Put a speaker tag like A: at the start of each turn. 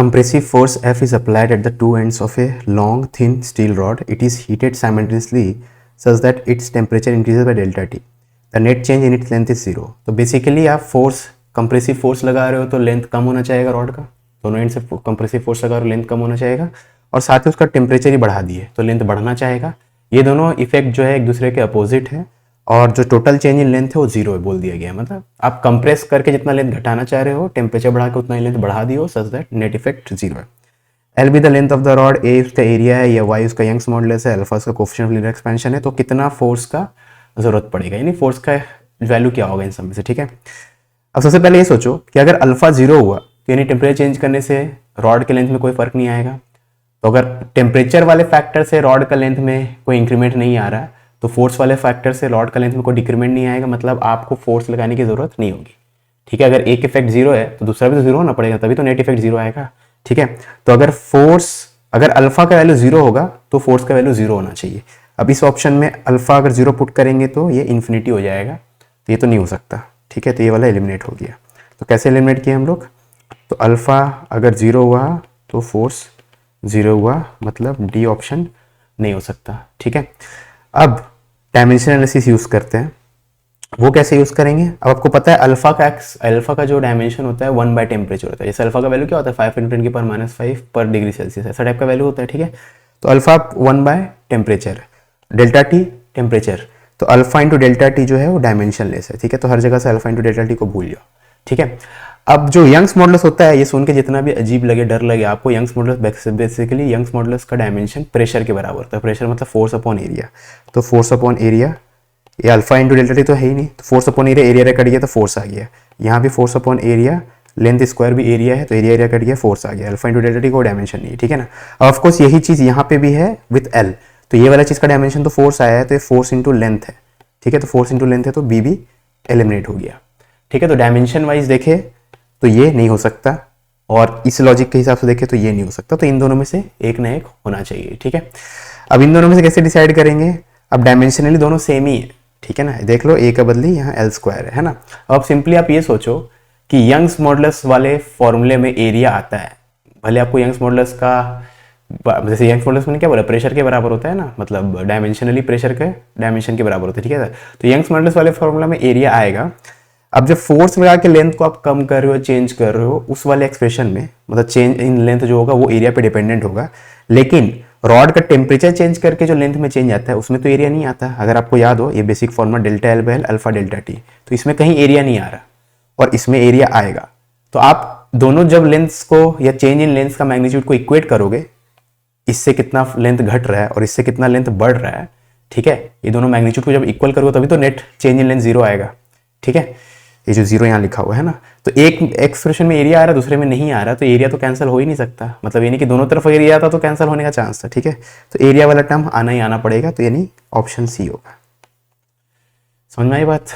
A: compressive force F is applied at the two ends of a long thin steel rod. It is heated simultaneously such that its temperature increases by delta T. The net change in its length is 0. तो basically आप force compressive force लगा रहे हो तो length कम होना चाहिएगा rod का, दोनों एंड से कंप्रेसिव फोर्स लगा रहे हो लेंथ कम होना चाहिएगा, और साथ ही उसका टेम्परेचर ही बढ़ा दिए तो लेंथ बढ़ना चाहेगा। ये दोनों इफेक्ट जो है एक दूसरे के अपोजिट है, और जो टोटल चेंज इन लेंथ है वो 0 है बोल दिया गया है। मतलब आप कंप्रेस करके जितना लेंथ घटाना चाह रहे हो टेम्परेचर बढ़ा के उतना ही लेंथ बढ़ा दियो सच दैट नेट इफेक्ट 0 है। L be the length of the rod, a उसका एरिया है या वाई उसका यंग्स मॉडुलस है, अल्फा उसका कोएफिशिएंट ऑफ लीनियर एक्सपेंशन है, तो कितना फोर्स का जरूरत पड़ेगा, यानी फोर्स का वैल्यू क्या होगा इन सब में से। ठीक है, अब सबसे पहले ये सोचो कि अगर अल्फा 0 हुआ तो यानी टेम्परेचर चेंज करने से रॉड के लेंथ में कोई फर्क नहीं आएगा। तो अगर टेम्परेचर वाले फैक्टर से रॉड का लेंथ में कोई इंक्रीमेंट नहीं आ रहा तो फोर्स वाले फैक्टर से रॉड का लेंथ में कोई डिक्रीमेंट नहीं आएगा, मतलब आपको फोर्स लगाने की जरूरत नहीं होगी। ठीक है, अगर एक इफेक्ट 0 है तो दूसरा भी तो 0 होना पड़ेगा, तभी तो नेट इफेक्ट 0 आएगा। ठीक है, तो अगर अल्फा का वैल्यू 0 होगा तो फोर्स का वैल्यू 0 होना चाहिए। अब इस ऑप्शन में अल्फा अगर 0 पुट करेंगे तो ये इन्फिनिटी हो जाएगा, तो ये तो नहीं हो सकता। ठीक है, तो ये वाला एलिमिनेट हो गया। तो कैसे एलिमिनेट किया हम लोग, तो अल्फा अगर 0 हुआ तो फोर्स 0 हुआ, मतलब डी ऑप्शन नहीं हो सकता। ठीक है, अब डायमेंशन एनालिसिस यूज करते हैं। वो कैसे यूज करेंगे, अब आपको पता है अल्फा का जो डायमेंशन होता है 1 बाय टेम्परेचर होता है। जैसे अल्फा का वैल्यू क्या होता है 5 × 10⁻⁵ पर डिग्री सेल्सियस, ऐसा टाइप का वैल्यू होता है। ठीक है, तो alpha 1 by temperature, delta T temperature, तो अल्फा इंटू डेल्टा टी जो है वो डायमेंशन लेस है। ठीक है, तो हर जगह से अल्फा इंटू डेल्टा टी को भूल जाओ। ठीक है, अब जो यंग्स मॉडुलस होता है, ये सुन के जितना भी अजीब लगे डर लगे आपको, Young's modulus basically Young's modulus का डायमेंशन प्रेशर के बराबर होता है। प्रेशर मतलब फोर्स अपॉन एरिया, तो फोर्स अपॉन एरिया, ये अल्फा इंटू डेल्टा टी तो है ही नहीं, तो force upon area, area cut गया तो फोर्स आ गया। यहाँ भी force upon area, length square भी एरिया है तो एरिया कट गया, फोर्स आ गया। अल्फा इंटू डेल्टा टी को डायमेंशन नहीं है। ठीक है ना, ऑफकोर्स यही चीज़ यहाँ पे भी है विथ एल, तो ये वाला चीज़ का डायमेंशन तो फोर्स आया है, तो ये फोर्स इंटू लेंथ है। ठीक है, तो फोर्स इंटू लेंथ है तो बी भी एलिमिनेट हो गया। ठीक है, तो डायमेंशन वाइज देखे तो ये नहीं हो सकता, और इस लॉजिक के हिसाब से देखें तो ये नहीं हो सकता, तो इन दोनों में से एक ना एक होना चाहिए। ठीक है, अब इन दोनों में से कैसे डिसाइड करेंगे, अब डायमेंशनली दोनों सेम ही है। ठीक है ना, देख लो ए का बदली यहाँ एल स्क्वायर है ना। अब सिंपली आप ये सोचो कि यंग्स मॉडुलस वाले फॉर्मूले में एरिया आता है, भले आपको यंग्स मॉडुलस का, जैसे यंग्स मॉडुलस में क्या बोला प्रेशर के बराबर होता है ना, मतलब डायमेंशनली प्रेशर के डायमेंशन के बराबर होता है। ठीक है, तो यंग्स मॉडुलस वाले फॉर्मूला में एरिया आएगा। अब जब फोर्स लगा के लेंथ को आप कम कर रहे हो, चेंज कर रहे हो, उस वाले एक्सप्रेशन में मतलब चेंज इन लेंथ जो होगा वो एरिया पे डिपेंडेंट होगा, लेकिन रॉड का टेम्परेचर चेंज करके जो लेंथ में चेंज आता है उसमें तो एरिया नहीं आता। अगर आपको याद हो ये basic formula delta L by L alpha delta T, तो इसमें कहीं एरिया नहीं आ रहा और इसमें एरिया आएगा। तो आप दोनों जब लेंथ्स को या चेंज इन लेंथ का मैग्नीट्यूड को इक्वेट करोगे, इससे कितना लेंथ घट रहा है और इससे कितना लेंथ बढ़ रहा है, ठीक है, ये दोनों मैग्नीट्यूड को जब इक्वल करोगे तभी तो नेट चेंज इन लेंथ 0 आएगा। ठीक है, ये जो 0 यहाँ लिखा हुआ है ना, तो एक एक्सप्रेशन में एरिया आ रहा है दूसरे में नहीं आ रहा, तो एरिया तो कैंसिल हो ही नहीं सकता, मतलब यानी कि दोनों तरफ एरिया आता तो कैंसिल होने का चांस था। ठीक है, तो एरिया वाला टर्म आना ही आना पड़ेगा, तो यानी ऑप्शन सी होगा। समझ में आई बात।